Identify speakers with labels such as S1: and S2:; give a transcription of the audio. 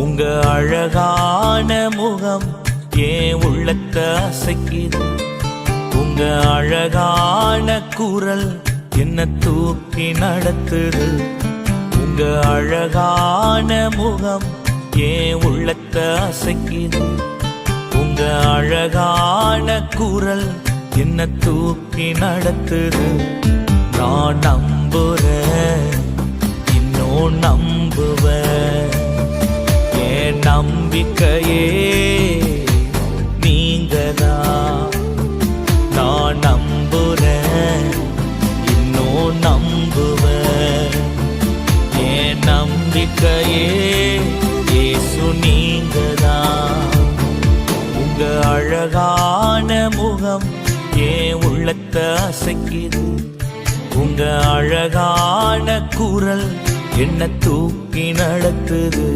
S1: உங்க அழகான முகம் ஏன் உள்ளத்தை அசைக்குது. உங்க அழகான குரல் என்ன தூக்கி நடத்துது. உங்க அழகான முகம் ஏன் உள்ளத்தை அசைக்குது. உங்க அழகான குரல் என்ன தூக்கி நடத்துது. நான் நம்புறேன், இன்னும் நம்புவேன். என் நம்பிக்கையே நீங்கதான். நான் நம்புறேன், இன்னும் நம்புவேன். என் நம்பிக்கையே இயேசு நீங்கதான். உங்க அழகான முகம் ஏன் உள்ளத்தை அசைக்குது. உங்க அழகான குரல் என்ன தூக்கி நடத்துது.